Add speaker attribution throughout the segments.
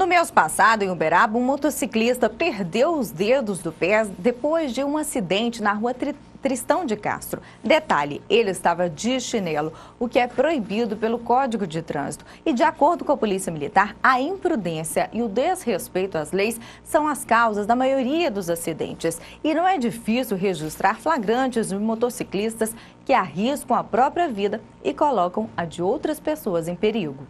Speaker 1: mês passado, em Uberaba, um motociclista perdeu os dedos do pé depois de um acidente na rua Tristão de Castro. Detalhe, ele estava de chinelo, o que é proibido pelo Código de Trânsito. E de acordo com a Polícia Militar, a imprudência e o desrespeito às leis são as causas da maioria dos acidentes. E não é difícil registrar flagrantes de motociclistas que arriscam a própria vida e colocam a de outras pessoas em perigo.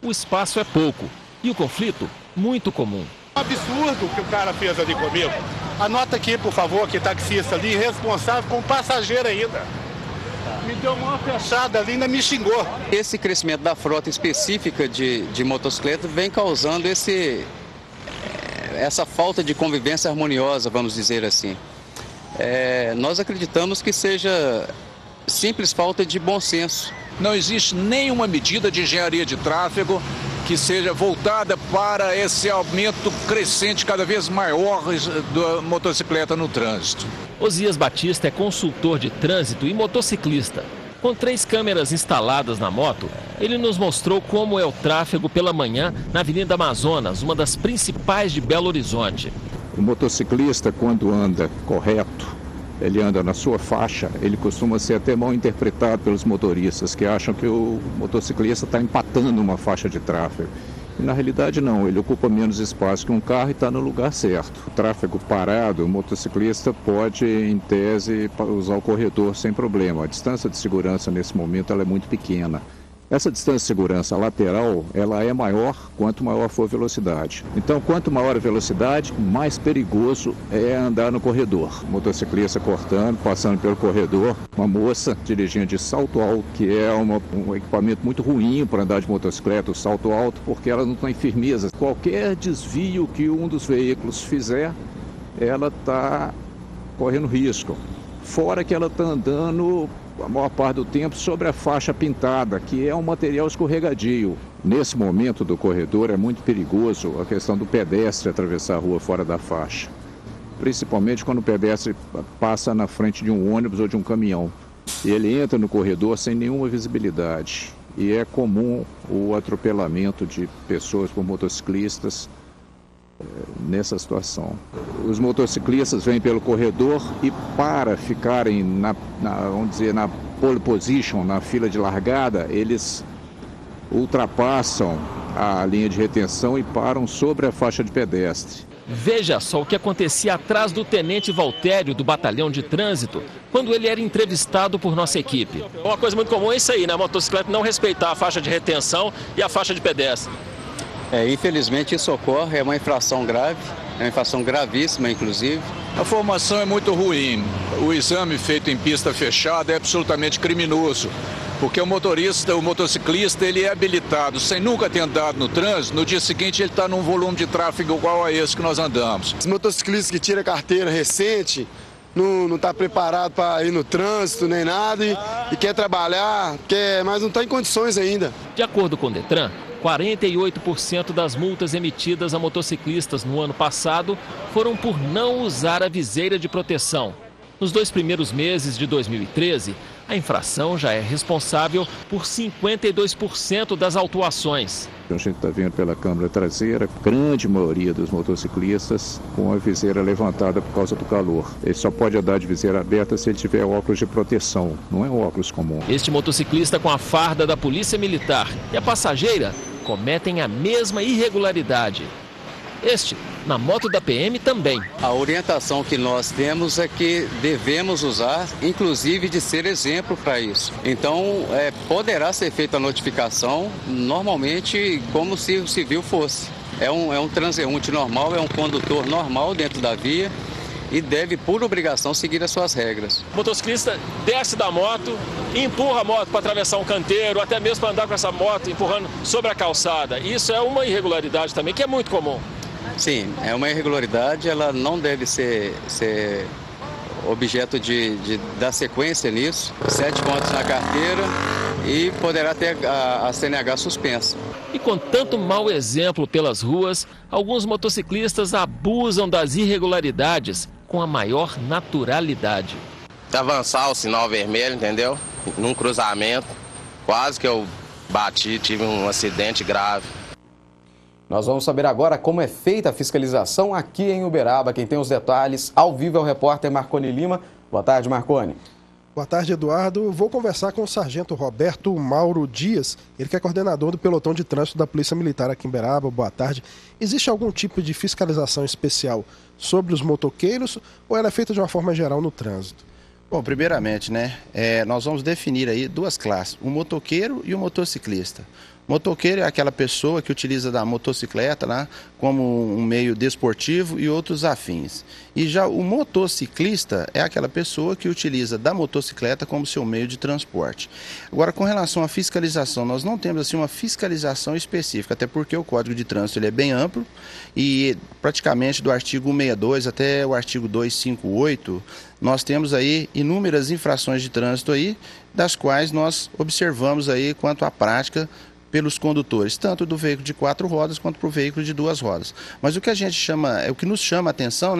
Speaker 2: O espaço é pouco e o conflito muito comum.
Speaker 3: Absurdo o que o cara fez ali comigo. Anota aqui, por favor, que taxista ali, responsável com o passageiro ainda. Me deu uma fechada ali, ainda me xingou.
Speaker 4: Esse crescimento da frota específica de motocicletas vem causando essa falta de convivência harmoniosa, vamos dizer assim. Nós acreditamos que seja simples falta de bom senso.
Speaker 2: Não existe nenhuma medida de engenharia de tráfego que seja voltada para esse aumento crescente cada vez maior da motocicleta no trânsito. Osias Batista é consultor de trânsito e motociclista. Com 3 câmeras instaladas na moto, ele nos mostrou como é o tráfego pela manhã na Avenida Amazonas, uma das principais de Belo Horizonte.
Speaker 5: O motociclista, quando anda correto, ele anda na sua faixa, ele costuma ser até mal interpretado pelos motoristas, que acham que o motociclista está empatando uma faixa de tráfego. E na realidade não, ele ocupa menos espaço que um carro e está no lugar certo. O tráfego parado, o motociclista pode, em tese, usar o corredor sem problema. A distância de segurança nesse momento ela é muito pequena. Essa distância de segurança lateral, ela é maior quanto maior for a velocidade. Então, quanto maior a velocidade, mais perigoso é andar no corredor. Motociclista cortando, passando pelo corredor, uma moça dirigindo de salto alto, que é um equipamento muito ruim para andar de motocicleta, o salto alto, porque ela não tem firmeza. Qualquer desvio que um dos veículos fizer, ela está correndo risco. Fora que ela está andando a maior parte do tempo sobre a faixa pintada, que é um material escorregadio. Nesse momento do corredor é muito perigoso a questão do pedestre atravessar a rua fora da faixa. Principalmente quando o pedestre passa na frente de um ônibus ou de um caminhão. Ele entra no corredor sem nenhuma visibilidade. E é comum o atropelamento de pessoas por motociclistas nessa situação. Os motociclistas vêm pelo corredor e para ficarem vamos dizer, na pole position, na fila de largada, eles ultrapassam a linha de retenção e param sobre a faixa de pedestre.
Speaker 2: Veja só o que acontecia atrás do Tenente Valtério do Batalhão de Trânsito, quando ele era entrevistado por nossa equipe. Uma coisa muito comum é isso aí, né? A motocicleta não respeitar a faixa de retenção e a faixa de pedestre.
Speaker 4: Infelizmente isso ocorre, é uma infração grave, é uma infração gravíssima, inclusive.
Speaker 2: A formação é muito ruim. O exame feito em pista fechada é absolutamente criminoso, porque o motociclista, ele é habilitado sem nunca ter andado no trânsito, no dia seguinte ele está num volume de tráfego igual a esse que nós andamos.
Speaker 6: Os motociclistas que tiram carteira recente, não está preparado para ir no trânsito nem nada e quer trabalhar, mas não está em condições ainda.
Speaker 2: De acordo com o Detran, 48% das multas emitidas a motociclistas no ano passado foram por não usar a viseira de proteção. Nos 2 primeiros meses de 2013, a infração já é responsável por 52% das autuações.
Speaker 5: A gente está vendo pela câmera traseira, a grande maioria dos motociclistas com a viseira levantada por causa do calor. Ele só pode andar de viseira aberta se ele tiver óculos de proteção, não é um óculos comum.
Speaker 2: Este motociclista com a farda da Polícia Militar e a passageira cometem a mesma irregularidade. Este, na moto da PM também.
Speaker 4: A orientação que nós temos é que devemos usar, inclusive de ser exemplo para isso. Então, poderá ser feita a notificação, normalmente como se o civil fosse. É um transeunte normal, é um condutor normal dentro da via e deve, por obrigação, seguir as suas regras.
Speaker 2: O motociclista desce da moto e empurra a moto para atravessar um canteiro, até mesmo para andar com essa moto empurrando sobre a calçada. Isso é uma irregularidade também, que é muito comum.
Speaker 4: Sim, é uma irregularidade, ela não deve ser objeto de dar sequência nisso. 7 pontos na carteira e poderá ter a CNH suspensa.
Speaker 2: E com tanto mau exemplo pelas ruas, alguns motociclistas abusam das irregularidades com a maior naturalidade.
Speaker 7: Avançar o sinal vermelho, entendeu? Num cruzamento, quase que eu bati, tive um acidente grave.
Speaker 8: Nós vamos saber agora como é feita a fiscalização aqui em Uberaba. Quem tem os detalhes ao vivo é o repórter Marconi Lima. Boa tarde, Marconi.
Speaker 9: Boa tarde, Eduardo. Vou conversar com o sargento Roberto Mauro Dias, ele que é coordenador do pelotão de trânsito da Polícia Militar aqui em Uberaba. Boa tarde. Existe algum tipo de fiscalização especial sobre os motoqueiros ou ela é feita de uma forma geral no trânsito?
Speaker 10: Bom, primeiramente, nós vamos definir aí duas classes, o motoqueiro e o motociclista. Motoqueiro é aquela pessoa que utiliza da motocicleta como um meio desportivo e outros afins. E já o motociclista é aquela pessoa que utiliza da motocicleta como seu meio de transporte. Agora, com relação à fiscalização, nós não temos assim uma fiscalização específica, até porque o Código de Trânsito ele é bem amplo e praticamente do artigo 162 até o artigo 258, nós temos aí inúmeras infrações de trânsito aí, das quais nós observamos aí quanto à prática pelos condutores, tanto do veículo de 4 rodas quanto para o veículo de 2 rodas. Mas o que a gente chama, o que nos chama a atenção,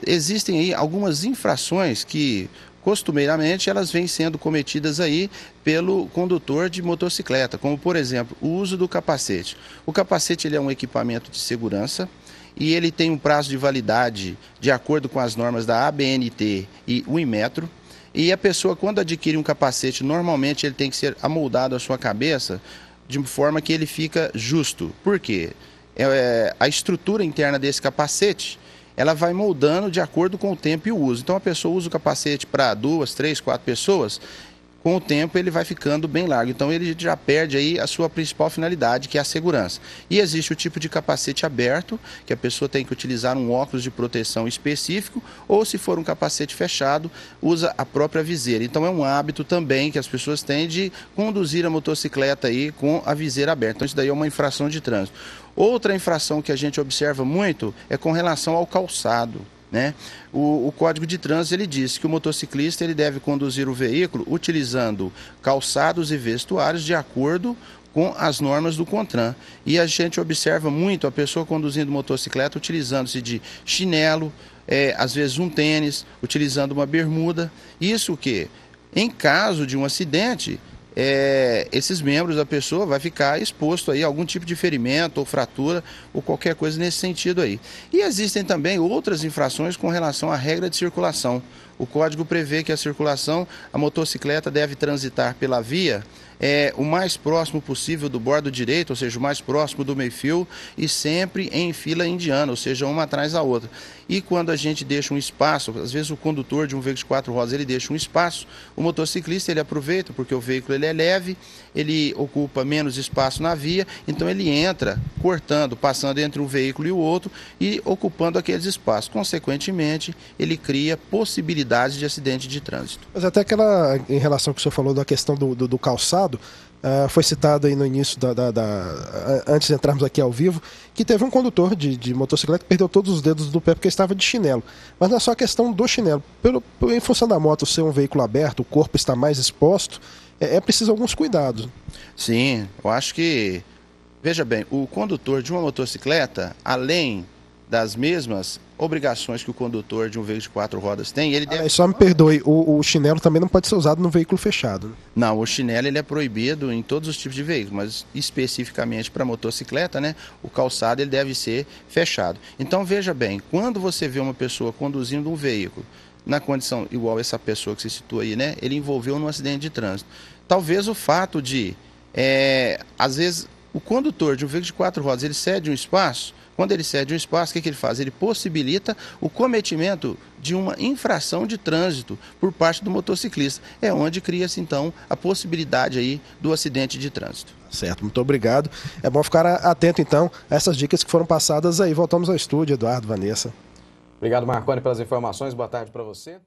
Speaker 10: existem aí algumas infrações que costumeiramente elas vêm sendo cometidas aí pelo condutor de motocicleta, como por exemplo, o uso do capacete. O capacete ele é um equipamento de segurança e ele tem um prazo de validade de acordo com as normas da ABNT e o Inmetro. E a pessoa, quando adquire um capacete, normalmente ele tem que ser amoldado à sua cabeça de forma que ele fica justo. Por quê? A estrutura interna desse capacete, ela vai moldando de acordo com o tempo e o uso. Então a pessoa usa o capacete para 2, 3, 4 pessoas, com o tempo ele vai ficando bem largo. Então ele já perde aí a sua principal finalidade, que é a segurança. E existe o tipo de capacete aberto, que a pessoa tem que utilizar um óculos de proteção específico, ou se for um capacete fechado, usa a própria viseira. Então é um hábito também que as pessoas têm de conduzir a motocicleta aí com a viseira aberta. Então isso daí é uma infração de trânsito. Outra infração que a gente observa muito é com relação ao calçado. O Código de Trânsito ele diz que o motociclista ele deve conduzir o veículo utilizando calçados e vestuários de acordo com as normas do CONTRAN. E a gente observa muito a pessoa conduzindo motocicleta utilizando-se de chinelo, às vezes um tênis, utilizando uma bermuda. Isso que, em caso de um acidente, esses membros da pessoa vai ficar exposto aí a algum tipo de ferimento ou fratura ou qualquer coisa nesse sentido aí. E existem também outras infrações com relação à regra de circulação. O código prevê que a motocicleta deve transitar pela via o mais próximo possível do bordo direito, ou seja, o mais próximo do meio-fio e sempre em fila indiana, ou seja, uma atrás da outra. E quando a gente deixa um espaço, às vezes o condutor de um veículo de 4 rodas, ele deixa um espaço, o motociclista ele aproveita, porque o veículo ele é leve, ele ocupa menos espaço na via, então ele entra cortando, passando entre um veículo e o outro e ocupando aqueles espaços. Consequentemente, ele cria possibilidades de acidente de trânsito.
Speaker 9: Mas até em relação ao que o senhor falou da questão do calçado, foi citado aí no início, antes de entrarmos aqui ao vivo, que teve um condutor de motocicleta que perdeu todos os dedos do pé porque estava de chinelo. Mas não é só a questão do chinelo. Em função da moto ser um veículo aberto, o corpo está mais exposto, é preciso alguns cuidados.
Speaker 10: Sim, eu acho que, veja bem, o condutor de uma motocicleta, além das mesmas obrigações que o condutor de um veículo de 4 rodas tem, ele deve...
Speaker 9: Só me perdoe, o chinelo também não pode ser usado no veículo fechado.
Speaker 10: Não, o chinelo ele é proibido em todos os tipos de veículos, mas especificamente para motocicleta, o calçado ele deve ser fechado. Então veja bem, quando você vê uma pessoa conduzindo um veículo na condição igual essa pessoa que se situa aí, ele envolveu num acidente de trânsito. Talvez o fato de, às vezes, o condutor de um veículo de 4 rodas, ele cede um espaço. Quando ele cede um espaço, o que ele faz? Ele possibilita o cometimento de uma infração de trânsito por parte do motociclista. É onde cria-se, então, a possibilidade aí do acidente de trânsito.
Speaker 9: Certo, muito obrigado. É bom ficar atento, então, a essas dicas que foram passadas aí. Voltamos ao estúdio, Eduardo, Vanessa.
Speaker 8: Obrigado, Marconi, pelas informações. Boa tarde para você.